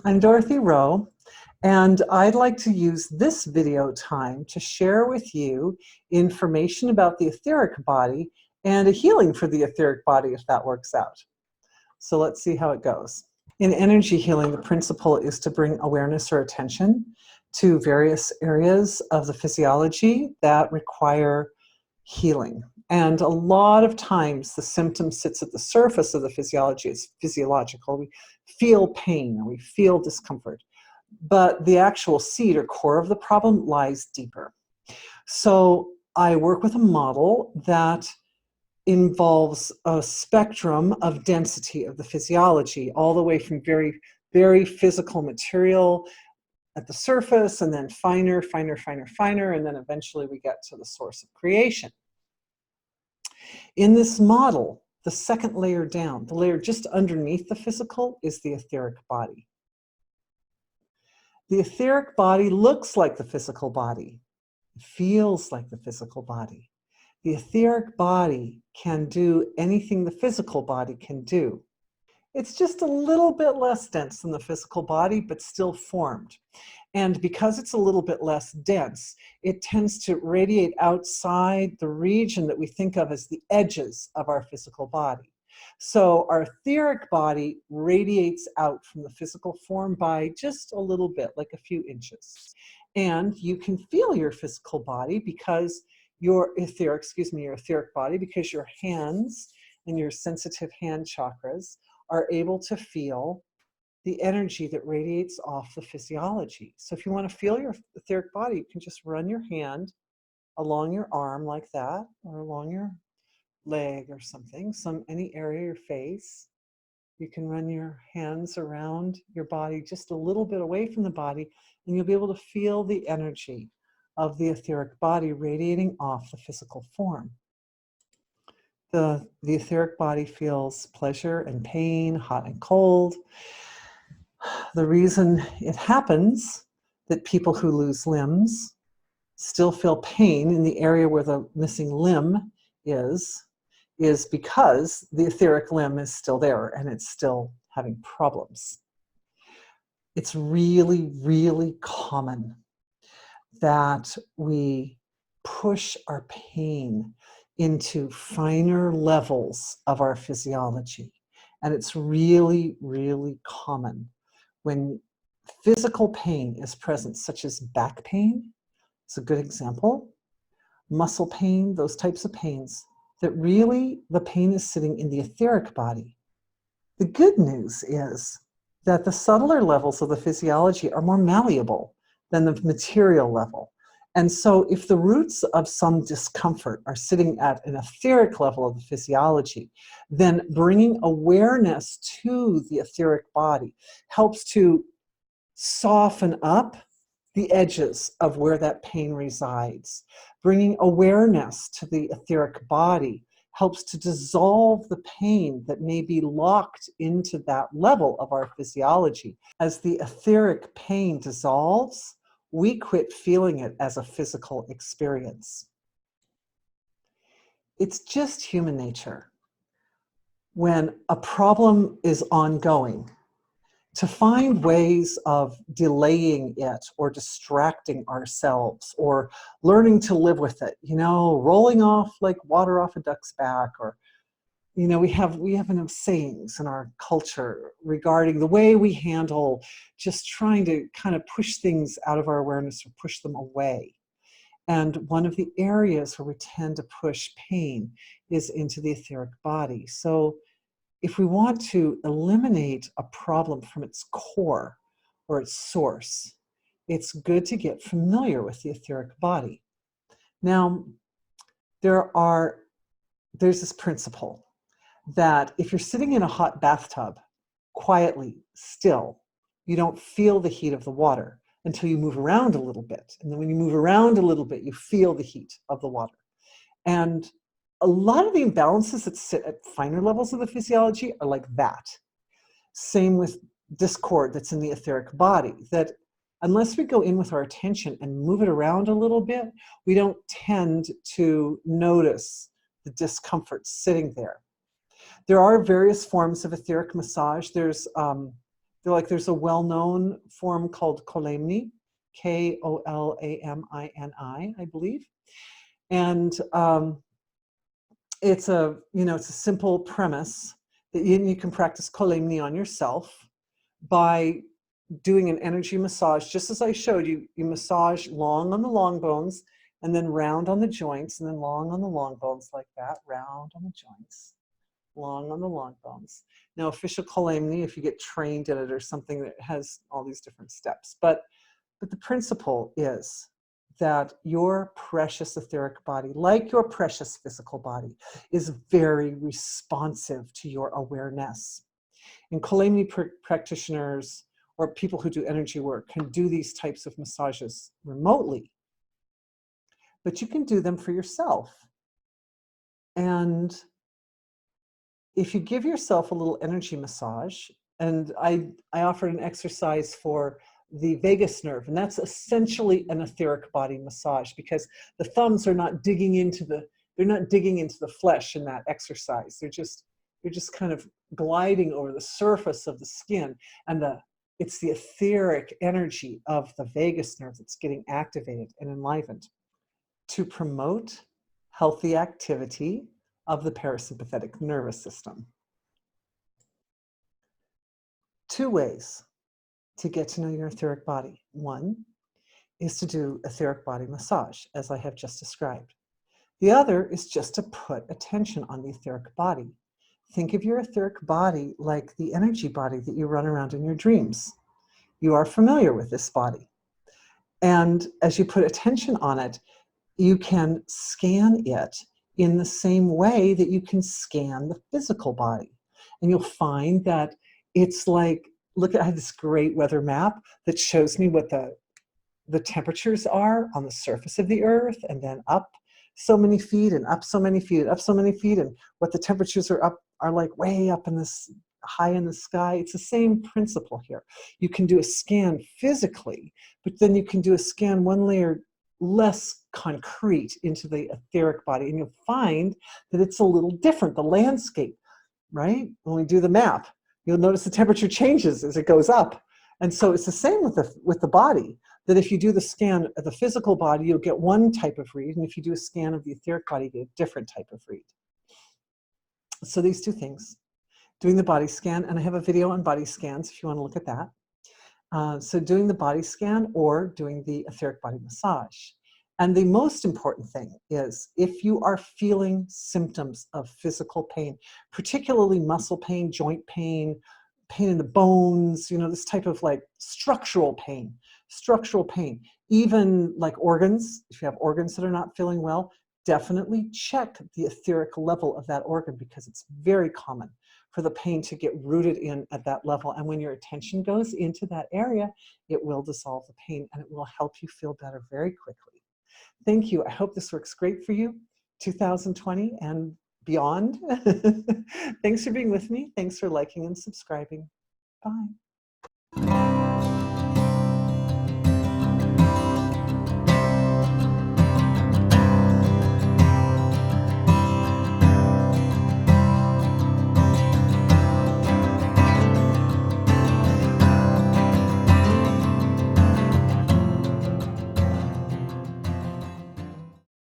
I'm Dorothy Rowe, and I'd like to use this video time to share with you information about the etheric body and a healing for the etheric body if that works out. So let's see how it goes. In energy healing, the principle is to bring awareness or attention to various areas of the physiology that require healing. And a lot of times the symptom sits at the surface of the physiology. It's physiological. We feel pain or we feel discomfort. But the actual seed or core of the problem lies deeper. So I work with a model that involves a spectrum of density of the physiology, all the way from very, very physical material at the surface, and then finer, finer, finer, finer, and then eventually we get to the source of creation. In this model, the second layer down, the layer just underneath the physical, is the etheric body. The etheric body looks like the physical body, feels like the physical body. The etheric body can do anything the physical body can do. It's just a little bit less dense than the physical body, but still formed. And because it's a little bit less dense, it tends to radiate outside the region that we think of as the edges of our physical body. So our etheric body radiates out from the physical form by just a little bit, like a few inches. And you can feel your physical body because your etheric body, because your hands and your sensitive hand chakras are able to feel the energy that radiates off the physiology. So if you want to feel your etheric body, you can just run your hand along your arm like that, or along your leg or something, any area of your face. You can run your hands around your body just a little bit away from the body, and you'll be able to feel the energy of the etheric body radiating off the physical form. The etheric body feels pleasure and pain, hot and cold. The reason it happens that people who lose limbs still feel pain in the area where the missing limb is because the etheric limb is still there and it's still having problems. It's really, really common that we push our pain into finer levels of our physiology. And it's really, really common when physical pain is present, such as back pain, it's a good example, muscle pain, those types of pains, that really the pain is sitting in the etheric body. The good news is that the subtler levels of the physiology are more malleable than the material level. And so if the roots of some discomfort are sitting at an etheric level of the physiology, then bringing awareness to the etheric body helps to soften up the edges of where that pain resides. Bringing awareness to the etheric body helps to dissolve the pain that may be locked into that level of our physiology. As the etheric pain dissolves, we quit feeling it as a physical experience. It's just human nature, when a problem is ongoing, to find ways of delaying it or distracting ourselves or learning to live with it, rolling off like water off a duck's back, or we have enough sayings in our culture regarding the way we handle just trying to kind of push things out of our awareness or push them away. And one of the areas where we tend to push pain is into the etheric body. So if we want to eliminate a problem from its core or its source, it's good to get familiar with the etheric body. Now, there's this principle that if you're sitting in a hot bathtub, quietly, still, you don't feel the heat of the water until you move around a little bit. And then when you move around a little bit, you feel the heat of the water. And a lot of the imbalances that sit at finer levels of the physiology are like that. Same with discord that's in the etheric body, that unless we go in with our attention and move it around a little bit, we don't tend to notice the discomfort sitting there. There are various forms of etheric massage. There's There's a well-known form called Kolamni, Kolamini, I believe. And it's a simple premise that you can practice Kolamni on yourself by doing an energy massage, just as I showed you. You massage long on the long bones, and then round on the joints, and then long on the long bones like that, round on the joints, long on the long bones. Now, official Kolamni, if you get trained in it or something, that has all these different steps. But the principle is that your precious etheric body, like your precious physical body, is very responsive to your awareness. And Kolamni practitioners or people who do energy work can do these types of massages remotely, but you can do them for yourself. And if you give yourself a little energy massage, and I offered an exercise for the vagus nerve, and that's essentially an etheric body massage, because the thumbs are not digging into the flesh in that exercise. They're just kind of gliding over the surface of the skin, and it's the etheric energy of the vagus nerve that's getting activated and enlivened to promote healthy activity of the parasympathetic nervous system. 2 ways to get to know your etheric body. One is to do etheric body massage, as I have just described. The other is just to put attention on the etheric body. Think of your etheric body like the energy body that you run around in your dreams. You are familiar with this body. And as you put attention on it, you can scan it in the same way that you can scan the physical body. And you'll find that it's like, look, I have this great weather map that shows me what the temperatures are on the surface of the earth, and then up so many feet and up so many feet, up so many feet, and what the temperatures are like way up in this high in the sky. It's the same principle here. You can do a scan physically, but then you can do a scan one layer less concrete into the etheric body, and you'll find that it's a little different. The landscape, right? When we do the map, you'll notice the temperature changes as it goes up. And so it's the same with the body, that if you do the scan of the physical body, you'll get one type of read, and if you do a scan of the etheric body, you get a different type of read. So these 2 things, doing the body scan, and I have a video on body scans if you want to look at that. So doing the body scan or doing the etheric body massage. And the most important thing is, if you are feeling symptoms of physical pain, particularly muscle pain, joint pain, pain in the bones, this type of like structural pain, even like organs, if you have organs that are not feeling well, definitely check the etheric level of that organ, because it's very common for the pain to get rooted in at that level. And when your attention goes into that area, it will dissolve the pain, and it will help you feel better very quickly. Thank you. I hope this works great for you, 2020 and beyond. Thanks for being with me. Thanks for liking and subscribing. Bye.